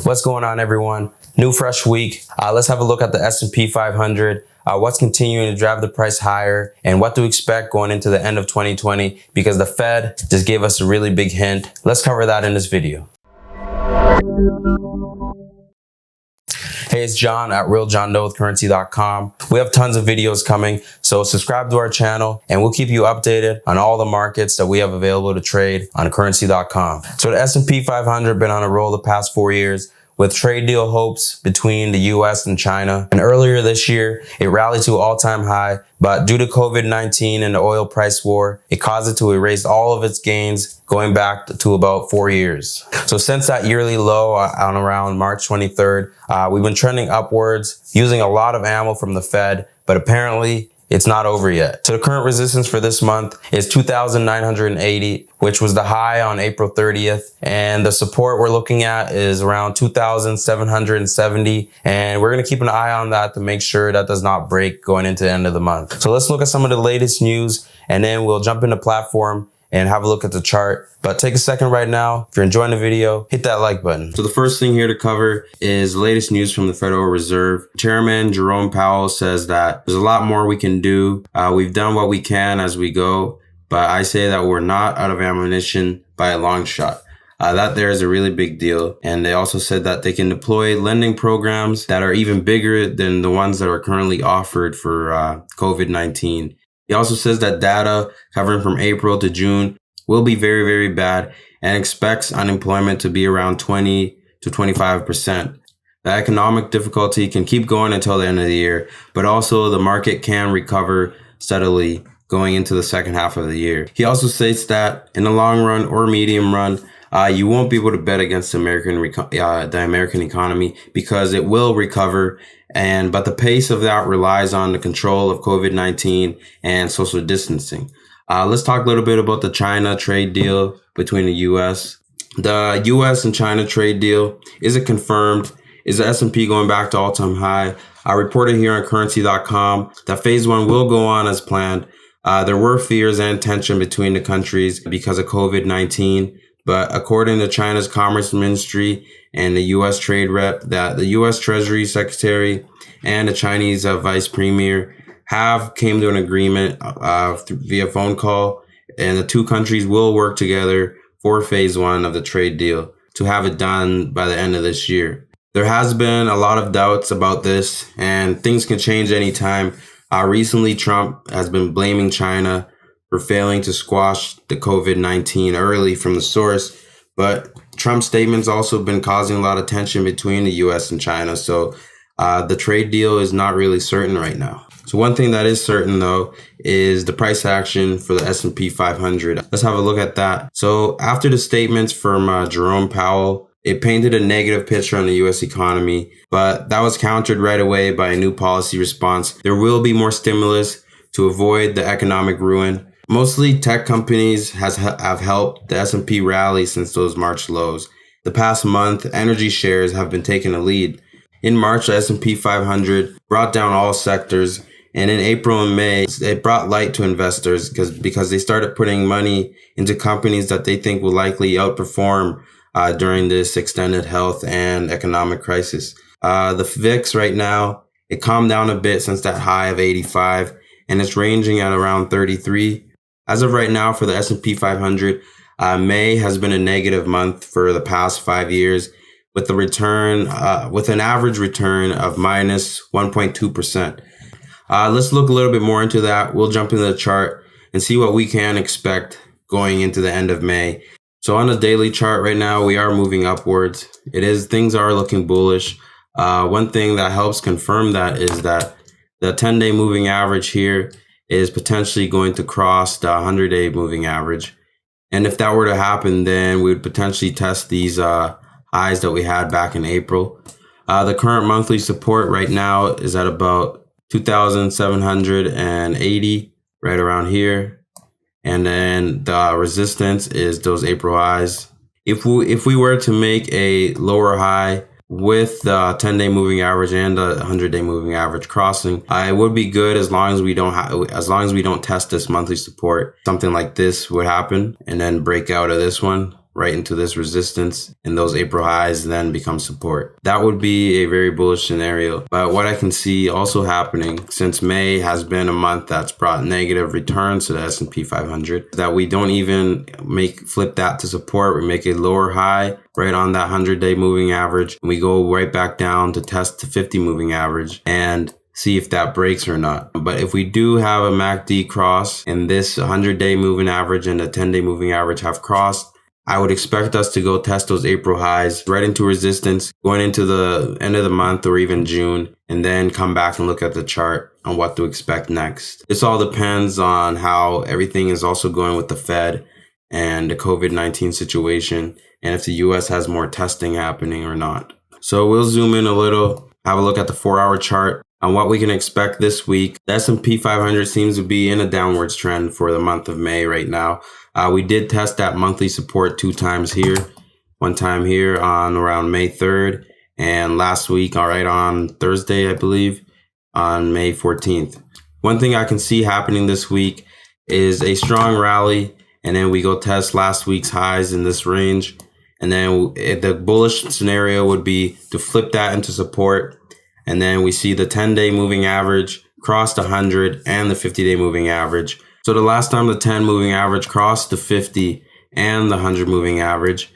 What's going on, everyone? New fresh week. Let's have a look at the S&P 500. What's continuing to drive the price higher and what to expect going into the end of 2020 because the Fed just gave us a really big hint. Let's cover that in this video. Hey, it's John at Real John Doe with Currency.com. We have tons of videos coming, so subscribe to our channel and we'll keep you updated on all the markets that we have available to trade on Currency.com. So the S&P 500 been on a roll the past 4 years with trade deal hopes between the US and China. And earlier this year, it rallied to an all-time high, but due to COVID-19 and the oil price war, it caused it to erase all of its gains going back to about 4 years. So since that yearly low on around March 23rd, we've been trending upwards using a lot of ammo from the Fed, but apparently it's not over yet. So the current resistance for this month is 2,980, which was the high on April 30th. And the support we're looking at is around 2,770. And we're going to keep an eye on that to make sure that does not break going into the end of the month. So let's look at some of the latest news and then we'll jump into platform and have a look at the chart. But take a second right now. If you're enjoying the video, hit that like button. So the first thing here to cover is the latest news from the Federal Reserve. Chairman Jerome Powell says that there's a lot more we can do. We've done what we can as we go, but I say that we're not out of ammunition by a long shot. That there is a really big deal. And they also said that they can deploy lending programs that are even bigger than the ones that are currently offered for COVID-19. He also says that data covering from April to June will be very, very bad and expects unemployment to be around 20 to 25%. The economic difficulty can keep going until the end of the year, but also the market can recover steadily going into the second half of the year. He also states that in the long run or medium run, you won't be able to bet against the American economy because it will recover. But the pace of that relies on the control of COVID-19 and social distancing. Let's talk a little bit about the China trade deal between the U.S. The U.S. and China trade deal, is it confirmed? Is the S&P going back to all-time high? I reported here on Currency.com that phase one will go on as planned. There were fears and tension between the countries because of COVID-19. But according to China's Commerce Ministry and the U.S. Trade Rep, that the U.S. Treasury Secretary and the Chinese Vice Premier have came to an agreement via phone call, and the two countries will work together for phase one of the trade deal to have it done by the end of this year. There has been a lot of doubts about this, and things can change anytime. Recently, Trump has been blaming China for failing to squash the COVID-19 early from the source. But Trump's statements also been causing a lot of tension between the U.S. and China. So the trade deal is not really certain right now. So one thing that is certain, though, is the price action for the S&P 500. Let's have a look at that. So after the statements from Jerome Powell, it painted a negative picture on the U.S. economy, but that was countered right away by a new policy response. There will be more stimulus to avoid the economic ruin. Mostly tech companies have helped the S&P rally since those March lows. The past month, energy shares have been taking a lead. In March, the S&P 500 brought down all sectors. And in April and May, it brought light to investors because they started putting money into companies that they think will likely outperform during this extended health and economic crisis. The VIX right now, it calmed down a bit since that high of 85, and it's ranging at around 33. As of right now, for the S&P 500, May has been a negative month for the past 5 years, with an average return of minus 1.2%. Let's look a little bit more into that. We'll jump into the chart and see what we can expect going into the end of May. So on the daily chart right now, we are moving upwards. Things are looking bullish. One thing that helps confirm that is that the 10-day moving average here is potentially going to cross the 100-day moving average. And if that were to happen, then we would potentially test these highs that we had back in April. The current monthly support right now is at about 2,780, right around here. And then the resistance is those April highs. If we were to make a lower high with the 10-day moving average and the 100-day moving average crossing, it would be good as long as we don't test this monthly support. Something like this would happen and then break out of this one. right into this resistance, and those April highs then become support. That would be a very bullish scenario. But what I can see also happening, since May has been a month that's brought negative returns to the S&P 500, that we don't even flip that to support. We make a lower high right on that 100-day moving average, and we go right back down to test the 50 moving average and see if that breaks or not. But if we do have a MACD cross and this 100-day moving average and the 10-day moving average have crossed, I would expect us to go test those April highs right into resistance going into the end of the month or even June, and then come back and look at the chart on what to expect next. This all depends on how everything is also going with the Fed and the COVID-19 situation, and if the US has more testing happening or not. So we'll zoom in a little, have a look at the 4-hour chart on what we can expect this week. The S&P 500 seems to be in a downwards trend for the month of May right now. We did test that monthly support 2 times here. One time here on around May 3rd, and last week, right on Thursday, I believe, on May 14th. One thing I can see happening this week is a strong rally, and then we go test last week's highs in this range. And then the bullish scenario would be to flip that into support. And then we see the 10-day moving average cross the 100 and the 50-day moving average. So the last time the 10 moving average crossed the 50 and the 100 moving average,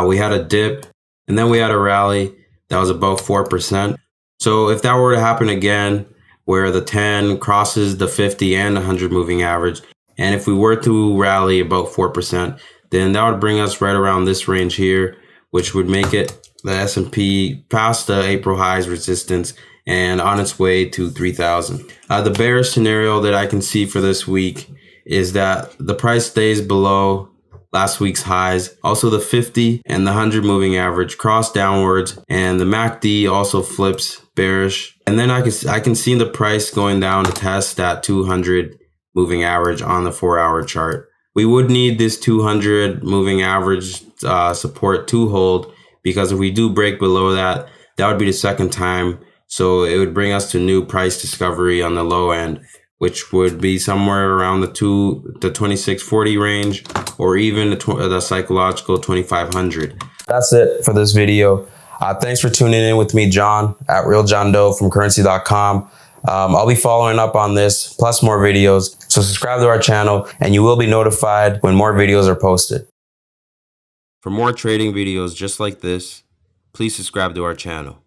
we had a dip, and then we had a rally that was about 4%. So if that were to happen again, where the 10 crosses the 50 and the 100 moving average, and if we were to rally about 4%, then that would bring us right around this range here, which would make it the S&P past the April highs resistance and on its way to 3,000. The bearish scenario that I can see for this week is that the price stays below last week's highs. Also, the 50 and the 100 moving average cross downwards, and the MACD also flips bearish. And then I can see the price going down to test that 200 moving average on the 4-hour chart. We would need this 200 moving average support to hold, because if we do break below that, that would be the second time. So it would bring us to new price discovery on the low end, which would be somewhere around the 2640 range, or even the psychological 2500. That's it for this video. Thanks for tuning in with me, John, at Real John Doe from Currency.com. I'll be following up on this, plus more videos. So subscribe to our channel, and you will be notified when more videos are posted. For more trading videos just like this, please subscribe to our channel.